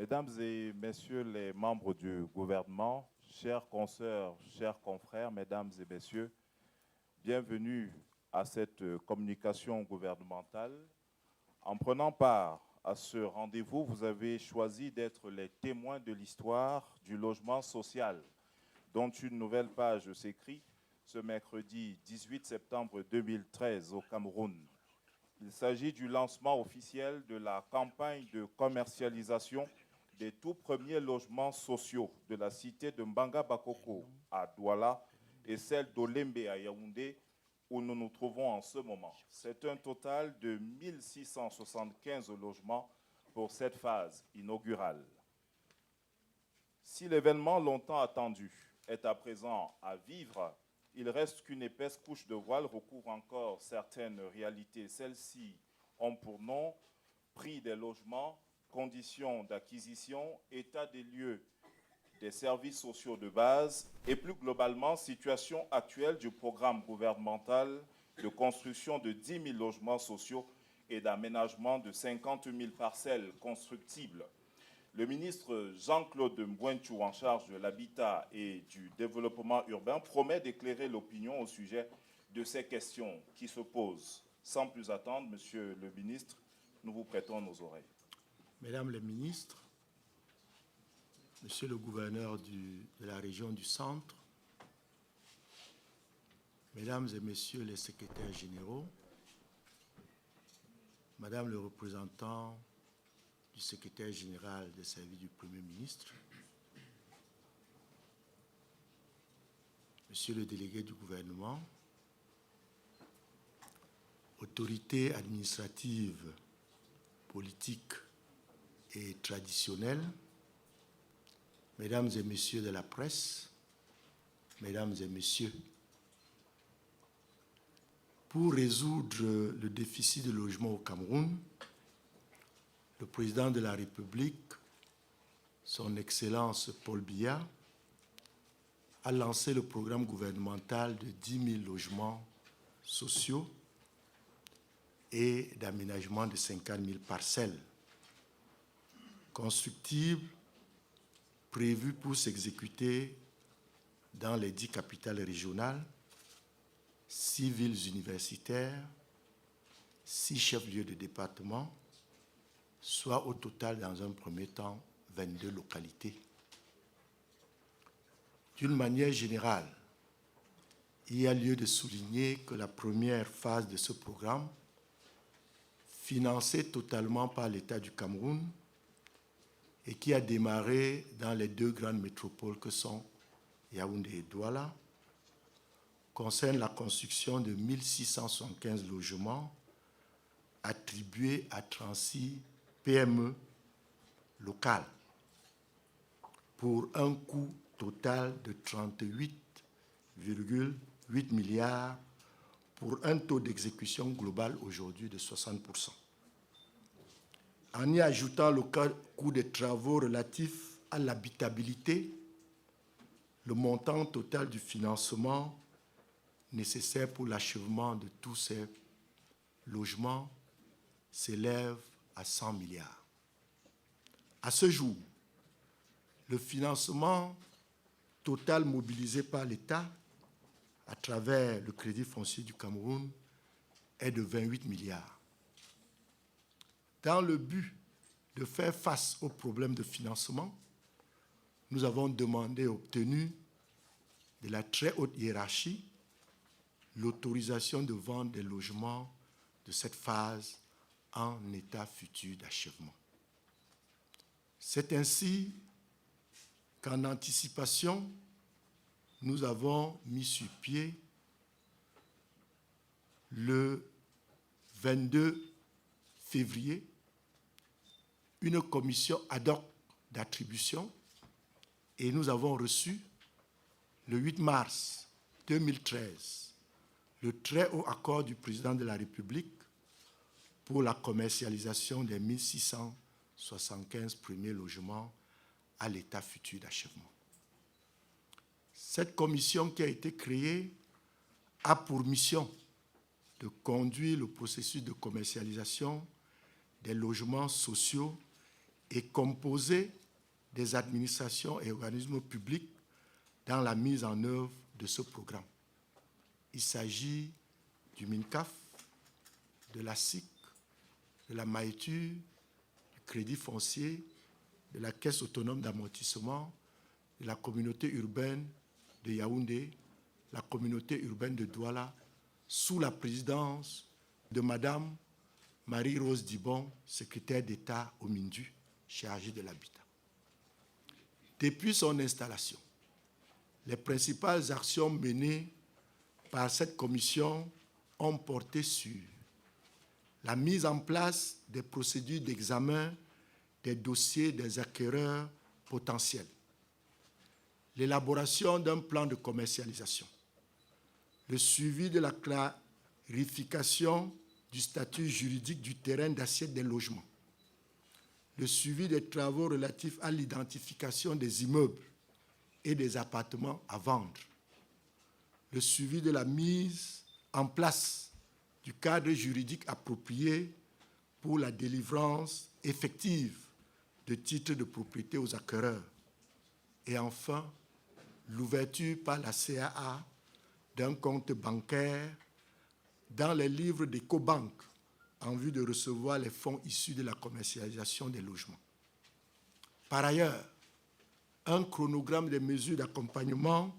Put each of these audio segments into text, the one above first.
Mesdames et messieurs les membres du gouvernement, chers consoeurs, chers confrères, mesdames et messieurs, bienvenue à cette communication gouvernementale. En prenant part à ce rendez-vous, vous avez choisi d'être les témoins de l'histoire du logement social, dont une nouvelle page s'écrit ce mercredi 18 septembre 2013 au Cameroun. Il s'agit du lancement officiel de la campagne de commercialisation des tout premiers logements sociaux de la cité de Mbanga Bakoko à Douala et celle d'Olembe à Yaoundé, où nous nous trouvons en ce moment. C'est un total de 1675 logements pour cette phase inaugurale. Si l'événement longtemps attendu est à présent à vivre, il reste qu'une épaisse couche de voile recouvre encore certaines réalités. Celles-ci ont pour nom prix des logements, conditions d'acquisition, état des lieux des services sociaux de base et plus globalement, situation actuelle du programme gouvernemental de construction de 10 000 logements sociaux et d'aménagement de 50 000 parcelles constructibles. Le ministre Jean-Claude Mbouenchou, en charge de l'habitat et du développement urbain, promet d'éclairer l'opinion au sujet de ces questions qui se posent. Sans plus attendre, Monsieur le ministre, nous vous prêtons nos oreilles. Mesdames les ministres, Monsieur le gouverneur de la région du Centre, Mesdames et Messieurs les secrétaires généraux, Madame le représentant du secrétaire général des services du Premier ministre, Monsieur le délégué du gouvernement, autorités administratives, politiques et traditionnelles, Mesdames et Messieurs de la presse, Mesdames et Messieurs, pour résoudre le déficit de logement au Cameroun, le président de la République, son Excellence Paul Biya, a lancé le programme gouvernemental de 10 000 logements sociaux et d'aménagement de 50 000 parcelles constructibles prévues pour s'exécuter dans les 10 capitales régionales, 6 villes universitaires, 6 chefs-lieux de département, soit au total, dans un premier temps, 22 localités. D'une manière générale, il y a lieu de souligner que la première phase de ce programme, financée totalement par l'État du Cameroun et qui a démarré dans les 2 grandes métropoles que sont Yaoundé et Douala, concerne la construction de 1675 logements attribués à 36 PME locales pour un coût total de 38,8 milliards pour un taux d'exécution global aujourd'hui de 60%. En y ajoutant le coût des travaux relatifs à l'habitabilité, le montant total du financement nécessaire pour l'achèvement de tous ces logements s'élève à 100 milliards. À ce jour, le financement total mobilisé par l'État à travers le Crédit foncier du Cameroun est de 28 milliards. Dans le but de faire face aux problèmes de financement, nous avons demandé et obtenu de la très haute hiérarchie l'autorisation de vendre des logements de cette phase en état futur d'achèvement. C'est ainsi qu'en anticipation, nous avons mis sur pied le 22 février une commission ad hoc d'attribution et nous avons reçu le 8 mars 2013 le très haut accord du président de la République pour la commercialisation des 1675 premiers logements à l'état futur d'achèvement. Cette commission qui a été créée a pour mission de conduire le processus de commercialisation des logements sociaux et composer des administrations et organismes publics dans la mise en œuvre de ce programme. Il s'agit du MINCAF, de la SIC, de la MAETUR, du Crédit foncier, de la Caisse autonome d'amortissement, de la communauté urbaine de Yaoundé, la communauté urbaine de Douala, sous la présidence de Madame Marie-Rose Dibon, secrétaire d'État au MINDU, chargée de l'habitat. Depuis son installation, les principales actions menées par cette commission ont porté sur la mise en place des procédures d'examen des dossiers des acquéreurs potentiels, l'élaboration d'un plan de commercialisation, le suivi de la clarification du statut juridique du terrain d'assiette des logements, le suivi des travaux relatifs à l'identification des immeubles et des appartements à vendre, le suivi de la mise en place du cadre juridique approprié pour la délivrance effective de titres de propriété aux acquéreurs et enfin l'ouverture par la CAA d'un compte bancaire dans les livres d'Ecobank en vue de recevoir les fonds issus de la commercialisation des logements. Par ailleurs, un chronogramme des mesures d'accompagnement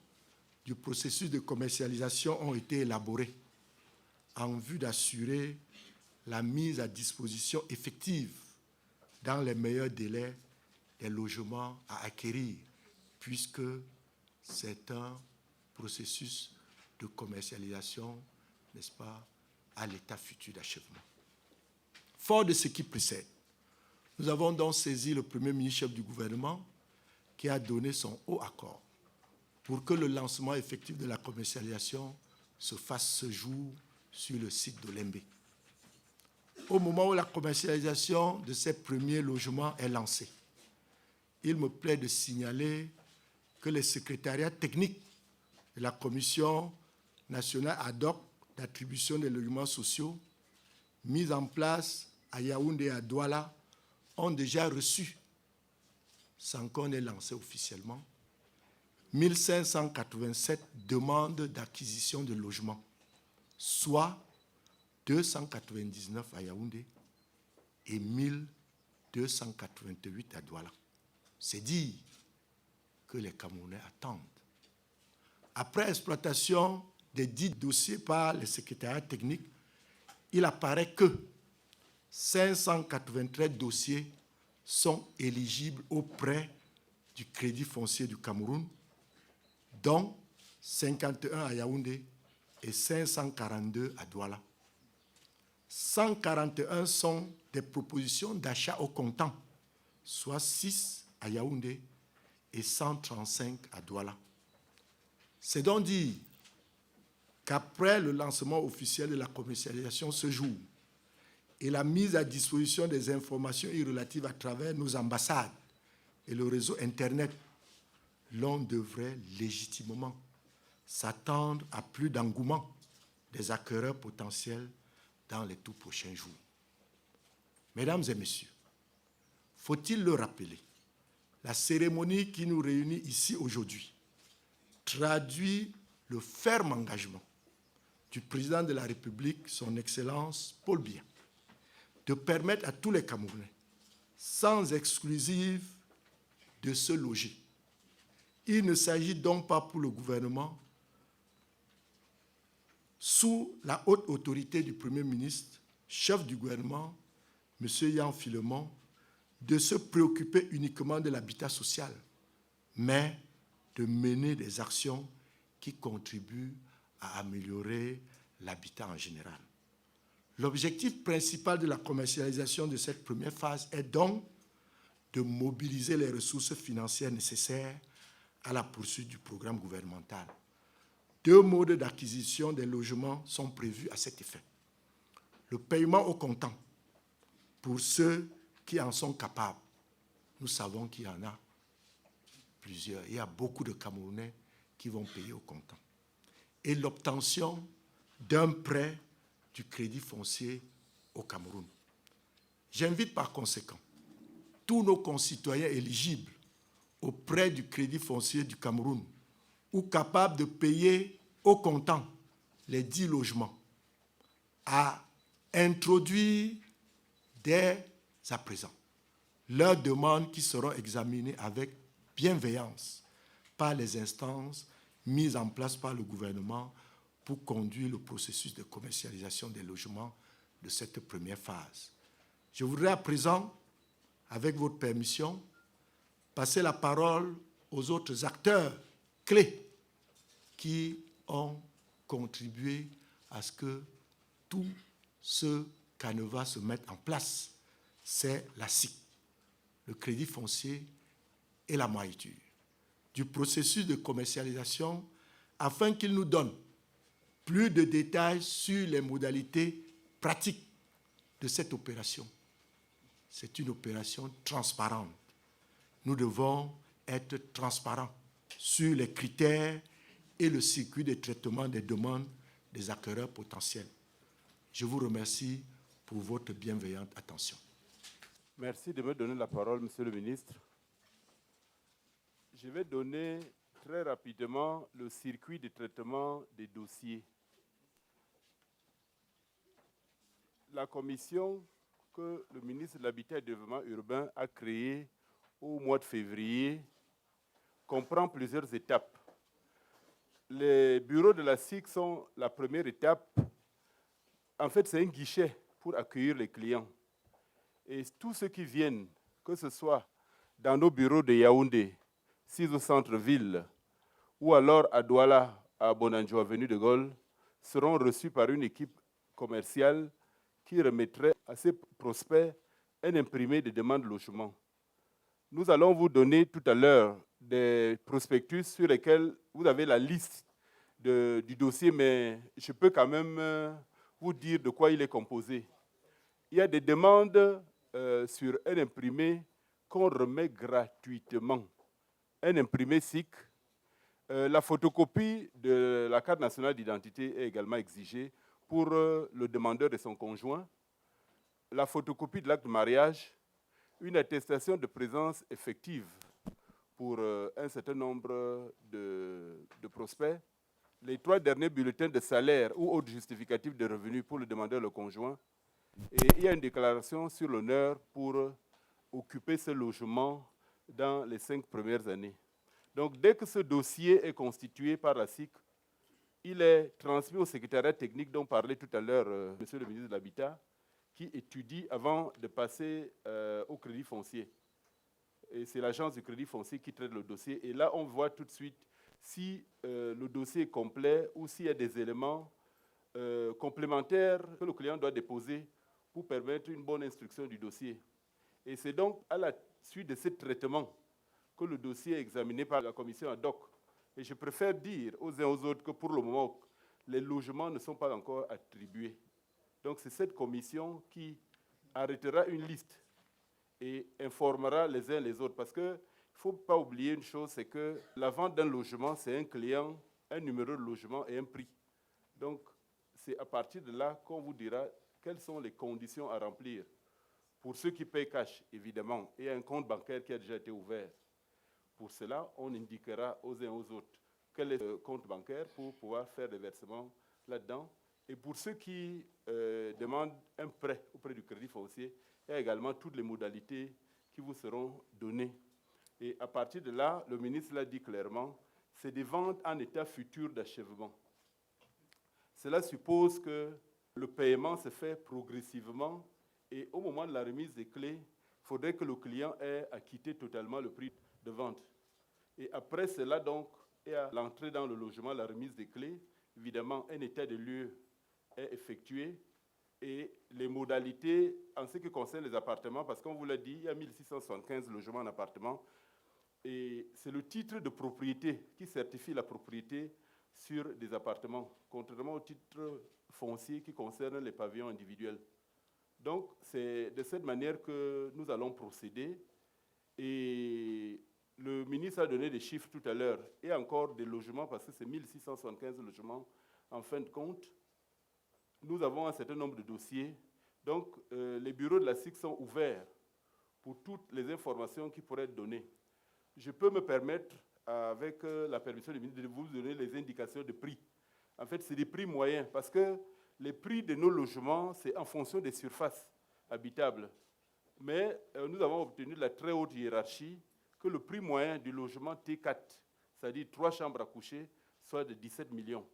du processus de commercialisation ont été élaborés en vue d'assurer la mise à disposition effective dans les meilleurs délais des logements à acquérir, puisque c'est un processus de commercialisation, n'est-ce pas, à l'état futur d'achèvement. Fort de ce qui précède, nous avons donc saisi le Premier ministre chef du gouvernement qui a donné son haut accord pour que le lancement effectif de la commercialisation se fasse ce jour sur le site d'Olembe. Au moment où la commercialisation de ces premiers logements est lancée, il me plaît de signaler que les secrétariats techniques de la Commission nationale ad hoc d'attribution des logements sociaux, mis en place à Yaoundé et à Douala, ont déjà reçu, sans qu'on ait lancé officiellement, 1587 demandes d'acquisition de logements, soit 299 à Yaoundé et 1288 à Douala. C'est dire que les Camerounais attendent. Après exploitation des 10 dossiers par les secrétariats techniques, il apparaît que 593 dossiers sont éligibles au prêt du Crédit foncier du Cameroun, dont 51 à Yaoundé et 542 à Douala. 141 sont des propositions d'achat au comptant, soit 6 à Yaoundé et 135 à Douala. C'est donc dire qu'après le lancement officiel de la commercialisation ce jour et la mise à disposition des informations relatives à travers nos ambassades et le réseau Internet, l'on devrait légitimement s'attendre à plus d'engouement des acquéreurs potentiels dans les tout prochains jours. Mesdames et messieurs, faut-il le rappeler, la cérémonie qui nous réunit ici aujourd'hui traduit le ferme engagement du président de la République, son Excellence Paul Biya, de permettre à tous les Camerounais, sans exclusive, de se loger. Il ne s'agit donc pas pour le gouvernement, sous la haute autorité du Premier ministre, chef du gouvernement, M. Yan Filemon, de se préoccuper uniquement de l'habitat social, mais de mener des actions qui contribuent à améliorer l'habitat en général. L'objectif principal de la commercialisation de cette première phase est donc de mobiliser les ressources financières nécessaires à la poursuite du programme gouvernemental. 2 modes d'acquisition des logements sont prévus à cet effet. Le paiement au comptant pour ceux qui en sont capables. Nous savons qu'il y en a plusieurs. Il y a beaucoup de Camerounais qui vont payer au comptant. Et l'obtention d'un prêt du Crédit foncier au Cameroun. J'invite par conséquent tous nos concitoyens éligibles auprès du Crédit foncier du Cameroun ou capables de payer au comptant les 10 logements, à introduire dès à présent leurs demandes qui seront examinées avec bienveillance par les instances mises en place par le gouvernement pour conduire le processus de commercialisation des logements de cette première phase. Je voudrais à présent, avec votre permission, passer la parole aux autres acteurs clés qui ont contribué à ce que tout ce canevas se mette en place. C'est la SIC, le Crédit foncier et la moyture du processus de commercialisation afin qu'il nous donne plus de détails sur les modalités pratiques de cette opération. C'est une opération transparente. Nous devons être transparents sur les critères et le circuit de traitement des demandes des acquéreurs potentiels. Je vous remercie pour votre bienveillante attention. Merci de me donner la parole, Monsieur le ministre. Je vais donner très rapidement le circuit de traitement des dossiers. La commission que le ministre de l'Habitat et du Développement urbain a créée au mois de février comprend plusieurs étapes. Les bureaux de la SIC sont la première étape. En fait, c'est un guichet pour accueillir les clients. Et tous ceux qui viennent, que ce soit dans nos bureaux de Yaoundé, 6 au centre-ville, ou alors à Douala, à Bonanjo, avenue de Gaulle, seront reçus par une équipe commerciale qui remettrait à ces prospects un imprimé de demande de logement. Nous allons vous donner tout à l'heure des prospectus sur lesquels vous avez la liste du dossier, mais je peux quand même vous dire de quoi il est composé. Il y a des demandes sur un imprimé qu'on remet gratuitement. Un imprimé SIC. La photocopie de la carte nationale d'identité est également exigée pour le demandeur et son conjoint. La photocopie de l'acte de mariage, une attestation de présence effective pour un certain nombre de prospects, les 3 derniers bulletins de salaire ou autres justificatifs de revenus pour le demandeur et le conjoint, et il y a une déclaration sur l'honneur pour occuper ce logement dans les 5 premières années. Donc, dès que ce dossier est constitué par la SIC, il est transmis au secrétariat technique dont parlait tout à l'heure Monsieur le ministre de l'Habitat, qui étudie avant de passer au crédit foncier. Et c'est l'agence du crédit foncier qui traite le dossier. Et là, on voit tout de suite si le dossier est complet ou s'il y a des éléments complémentaires que le client doit déposer pour permettre une bonne instruction du dossier. Et c'est donc à la suite de ce traitement que le dossier est examiné par la commission ad hoc. Et je préfère dire aux uns aux autres que pour le moment, les logements ne sont pas encore attribués. Donc c'est cette commission qui arrêtera une liste et informera les uns les autres. Parce qu'il ne faut pas oublier une chose, c'est que la vente d'un logement, c'est un client, un numéro de logement et un prix. Donc c'est à partir de là qu'on vous dira quelles sont les conditions à remplir. Pour ceux qui payent cash, évidemment, et un compte bancaire qui a déjà été ouvert. Pour cela, on indiquera aux uns aux autres quel est le compte bancaire pour pouvoir faire des versements là-dedans. Et pour ceux qui demandent un prêt auprès du crédit foncier, il y a également toutes les modalités qui vous seront données. Et à partir de là, le ministre l'a dit clairement, c'est des ventes en état futur d'achèvement. Cela suppose que le paiement se fait progressivement et au moment de la remise des clés, il faudrait que le client ait acquitté totalement le prix de vente. Et après cela, donc, et à l'entrée dans le logement, la remise des clés, évidemment, un état de lieu est effectué et les modalités en ce qui concerne les appartements, parce qu'on vous l'a dit, il y a 1675 logements en appartement et c'est le titre de propriété qui certifie la propriété sur des appartements, contrairement au titre foncier qui concerne les pavillons individuels. Donc, c'est de cette manière que nous allons procéder. Et le ministre a donné des chiffres tout à l'heure, et encore des logements, parce que c'est 1675 logements en fin de compte. Nous avons un certain nombre de dossiers. Donc, les bureaux de la SIC sont ouverts pour toutes les informations qui pourraient être données. Je peux me permettre, avec la permission du ministre, de vous donner les indications de prix. En fait, c'est des prix moyens, parce que les prix de nos logements, c'est en fonction des surfaces habitables. Mais nous avons obtenu de la très haute hiérarchie que le prix moyen du logement T4, c'est-à-dire 3 chambres à coucher, soit de 17 millions.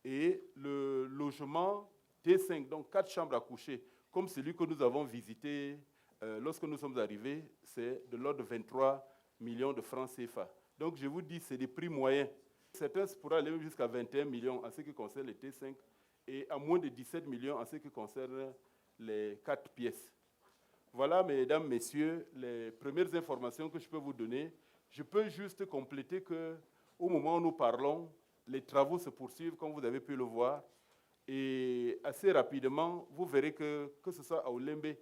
Et le logement T5, donc 4 chambres à coucher, comme celui que nous avons visité lorsque nous sommes arrivés, c'est de l'ordre de 23 millions de francs CFA. Donc je vous dis, c'est des prix moyens. Certains pourraient aller jusqu'à 21 millions en ce qui concerne les T5 et à moins de 17 millions en ce qui concerne les 4 pièces. Voilà, mesdames, messieurs, les premières informations que je peux vous donner. Je peux juste compléter qu'au moment où nous parlons, les travaux se poursuivent, comme vous avez pu le voir. Et assez rapidement, vous verrez que ce soit à Olembe,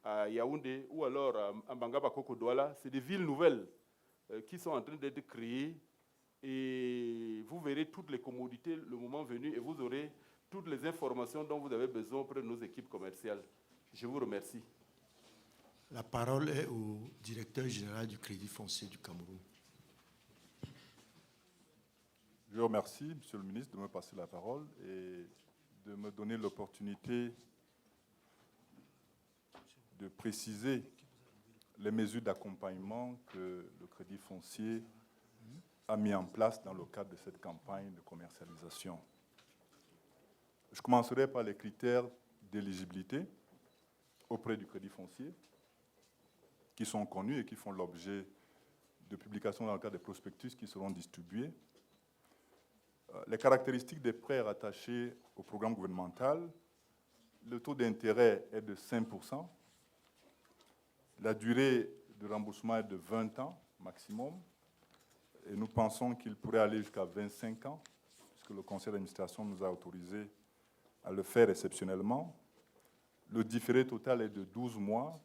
à Yaoundé ou alors à Mbangaba Koko-Douala, c'est des villes nouvelles qui sont en train d'être créées. Et vous verrez toutes les commodités le moment venu et vous aurez toutes les informations dont vous avez besoin auprès de nos équipes commerciales. Je vous remercie. La parole est au directeur général du Crédit foncier du Cameroun. Je vous remercie, Monsieur le ministre, de me passer la parole et de me donner l'opportunité de préciser les mesures d'accompagnement que le Crédit foncier a mis en place dans le cadre de cette campagne de commercialisation. Je commencerai par les critères d'éligibilité auprès du Crédit foncier, qui sont connus et qui font l'objet de publications dans le cadre des prospectus qui seront distribués. Les caractéristiques des prêts rattachés au programme gouvernemental, le taux d'intérêt est de 5%, la durée de remboursement est de 20 ans maximum, et nous pensons qu'il pourrait aller jusqu'à 25 ans, puisque le conseil d'administration nous a autorisé à le faire exceptionnellement. Le différé total est de 12 mois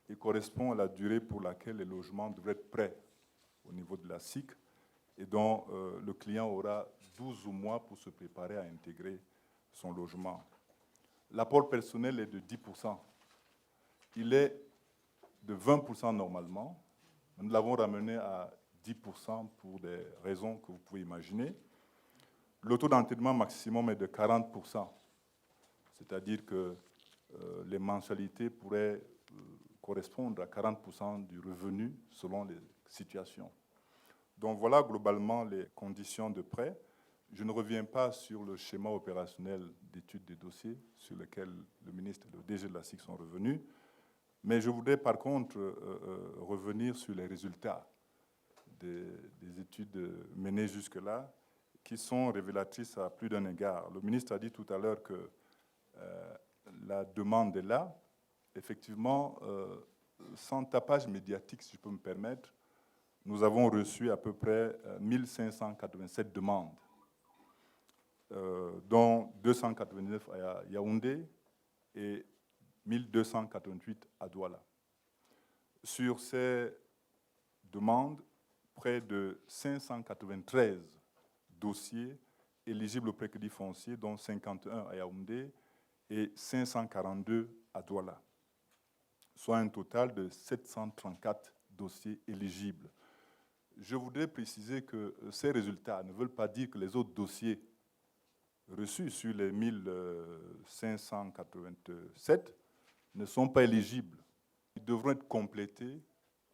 et correspond à la durée pour laquelle les logements devraient être prêts au niveau de la SIC et dont le client aura 12 mois pour se préparer à intégrer son logement. L'apport personnel est de 10%. Il est de 20% normalement. Nous l'avons ramené à 10% pour des raisons que vous pouvez imaginer. Le taux d'endettement maximum est de 40%, c'est-à-dire que les mensualités pourraient correspondre à 40% du revenu selon les situations. Donc voilà globalement les conditions de prêt. Je ne reviens pas sur le schéma opérationnel d'étude des dossiers sur lequel le ministre et le DG de la SIC sont revenus, mais je voudrais par contre revenir sur les résultats des études menées jusque-là, qui sont révélatrices à plus d'un égard. Le ministre a dit tout à l'heure que la demande est là. Effectivement, sans tapage médiatique, si je peux me permettre, nous avons reçu à peu près 1587 demandes, dont 289 à Yaoundé et 1288 à Douala. Sur ces demandes, près de 593 dossiers éligibles au pré-crédit foncier, dont 51 à Yaoundé et 542 à Douala, soit un total de 734 dossiers éligibles. Je voudrais préciser que ces résultats ne veulent pas dire que les autres dossiers reçus sur les 1587 ne sont pas éligibles. Ils devront être complétés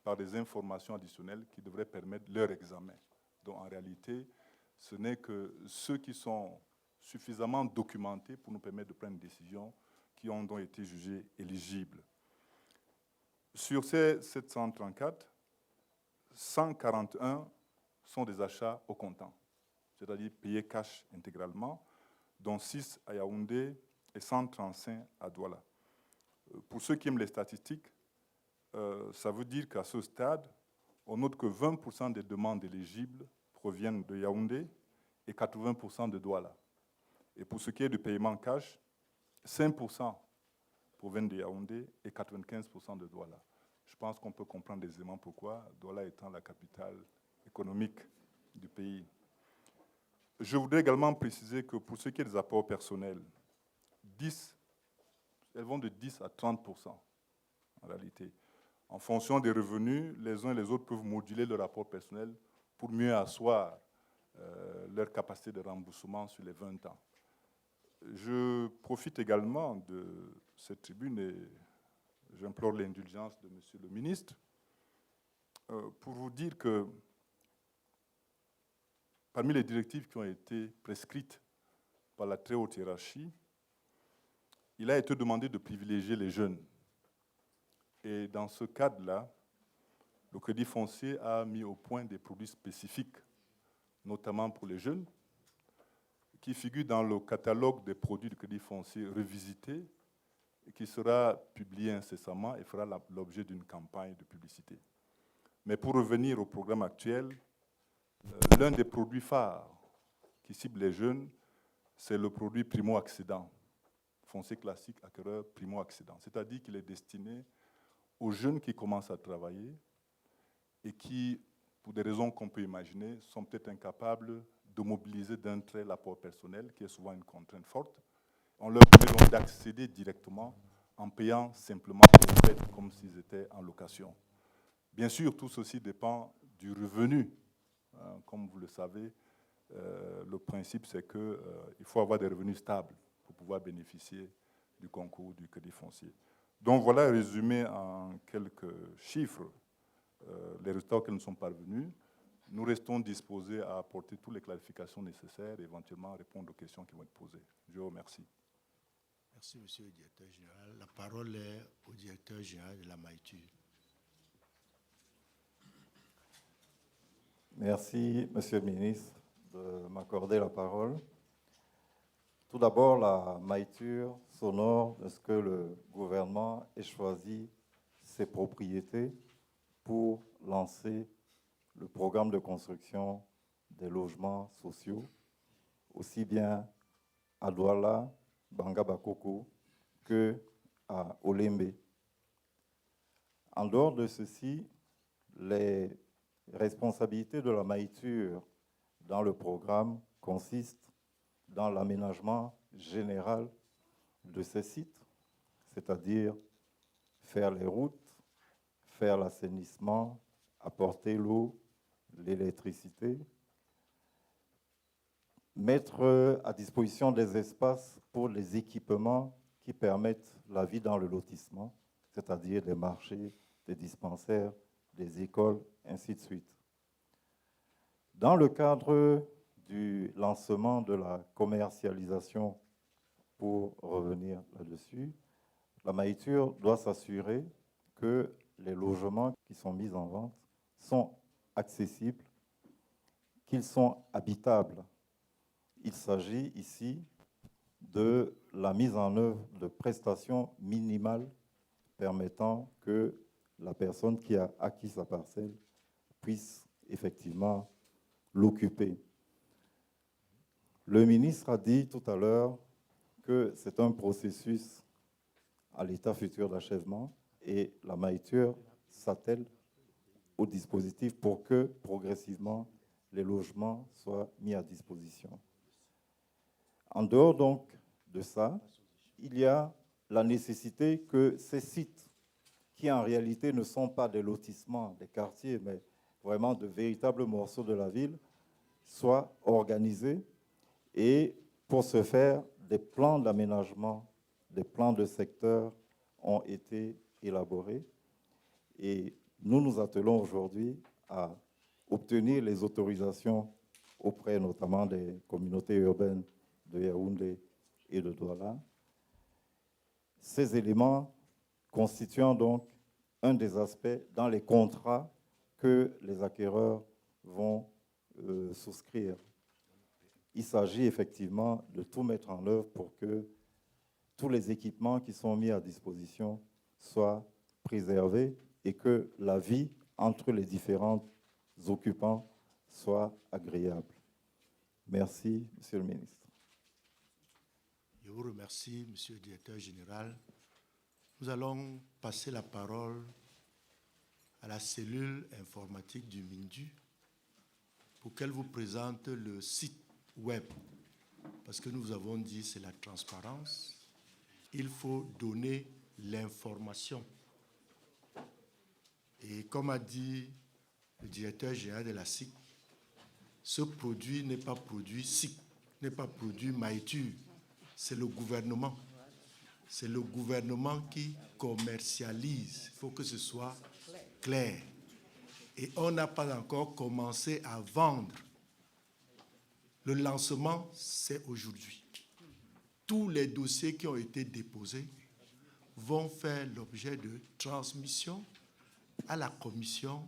par des informations additionnelles qui devraient permettre leur examen. Donc en réalité, ce n'est que ceux qui sont suffisamment documentés pour nous permettre de prendre une décision qui ont donc été jugés éligibles. Sur ces 734, 141 sont des achats au comptant, c'est-à-dire payés cash intégralement, dont 6 à Yaoundé et 135 à Douala. Pour ceux qui aiment les statistiques, ça veut dire qu'à ce stade, on note que 20% des demandes éligibles proviennent de Yaoundé et 80% de Douala. Et pour ce qui est du paiement cash, 5% proviennent de Yaoundé et 95% de Douala. Je pense qu'on peut comprendre aisément pourquoi, Douala étant la capitale économique du pays. Je voudrais également préciser que pour ce qui est des apports personnels, elles vont de 10 à 30%. en réalité. En fonction des revenus, les uns et les autres peuvent moduler le rapport personnel pour mieux asseoir leur capacité de remboursement sur les 20 ans. Je profite également de cette tribune et j'implore l'indulgence de Monsieur le ministre pour vous dire que parmi les directives qui ont été prescrites par la très haute hiérarchie, il a été demandé de privilégier les jeunes. Et dans ce cadre-là, le Crédit foncier a mis au point des produits spécifiques, notamment pour les jeunes, qui figurent dans le catalogue des produits du Crédit foncier revisité et qui sera publié incessamment et fera l'objet d'une campagne de publicité. Mais pour revenir au programme actuel, l'un des produits phares qui cible les jeunes, c'est le produit primo-accédant, foncier classique acquéreur primo-accédant. C'est-à-dire qu'il est destiné aux jeunes qui commencent à travailler et qui, pour des raisons qu'on peut imaginer, sont peut-être incapables de mobiliser d'un trait l'apport personnel, qui est souvent une contrainte forte. On leur permet donc d'accéder directement en payant simplement les frais comme s'ils étaient en location. Bien sûr, tout ceci dépend du revenu. Comme vous le savez, le principe, c'est qu'il faut avoir des revenus stables pour pouvoir bénéficier du concours du Crédit foncier. Donc voilà, résumé en quelques chiffres, les résultats auxquels nous sommes parvenus. Nous restons disposés à apporter toutes les clarifications nécessaires et éventuellement répondre aux questions qui vont être posées. Je vous remercie. Merci, Monsieur le Directeur Général. La parole est au Directeur Général de la MAITUR. Merci, Monsieur le Ministre, de m'accorder la parole. Tout d'abord, la MAITUR s'honore de ce que le gouvernement ait choisi ses propriétés pour lancer le programme de construction des logements sociaux, aussi bien à Douala, Banga Bakoko, que à Olembe. En dehors de ceci, les responsabilités de la MAITUR dans le programme consistent dans l'aménagement général de ces sites, c'est-à-dire faire les routes, faire l'assainissement, apporter l'eau, l'électricité, mettre à disposition des espaces pour les équipements qui permettent la vie dans le lotissement, c'est-à-dire des marchés, des dispensaires, des écoles, ainsi de suite. Dans le cadre du lancement de la commercialisation, pour revenir là-dessus, la MAITUR doit s'assurer que les logements qui sont mis en vente sont accessibles, qu'ils sont habitables. Il s'agit ici de la mise en œuvre de prestations minimales permettant que la personne qui a acquis sa parcelle puisse effectivement l'occuper. Le ministre a dit tout à l'heure que c'est un processus à l'état futur d'achèvement et la MAITUR s'attelle au dispositif pour que progressivement les logements soient mis à disposition. En dehors donc de ça, il y a la nécessité que ces sites, qui en réalité ne sont pas des lotissements, des quartiers, mais vraiment de véritables morceaux de la ville, soient organisés. Et pour ce faire, des plans d'aménagement, des plans de secteur ont été élaborés. Et nous nous attelons aujourd'hui à obtenir les autorisations auprès notamment des communautés urbaines de Yaoundé et de Douala. Ces éléments constituant donc un des aspects dans les contrats que les acquéreurs vont souscrire. Il s'agit effectivement de tout mettre en œuvre pour que tous les équipements qui sont mis à disposition soient préservés et que la vie entre les différents occupants soit agréable. Merci, Monsieur le Ministre. Je vous remercie, Monsieur le Directeur Général. Nous allons passer la parole à la cellule informatique du MINDU pour qu'elle vous présente le site web. Parce que nous avons dit c'est la transparence. Il faut donner l'information Et comme a dit le directeur général de la SIC, ce produit n'est pas produit SIC, n'est pas produit Maïtur, c'est le gouvernement. C'est le gouvernement qui commercialise. Il faut que ce soit clair. Et on n'a pas encore commencé à vendre. Le lancement, c'est aujourd'hui. Tous les dossiers qui ont été déposés vont faire l'objet de transmission à la Commission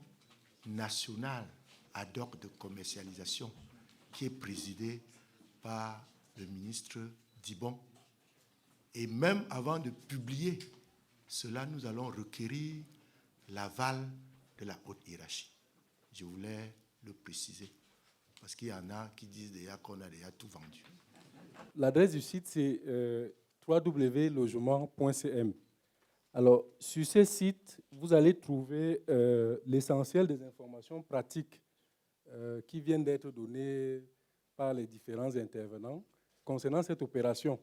nationale ad hoc de commercialisation qui est présidée par le ministre Dibon. Et même avant de publier cela, nous allons requérir l'aval de la haute hiérarchie. Je voulais le préciser, parce qu'il y en a qui disent déjà qu'on a déjà tout vendu. L'adresse du site, c'est www.logement.cm. Alors, sur ce site, vous allez trouver l'essentiel des informations pratiques qui viennent d'être données par les différents intervenants concernant cette opération.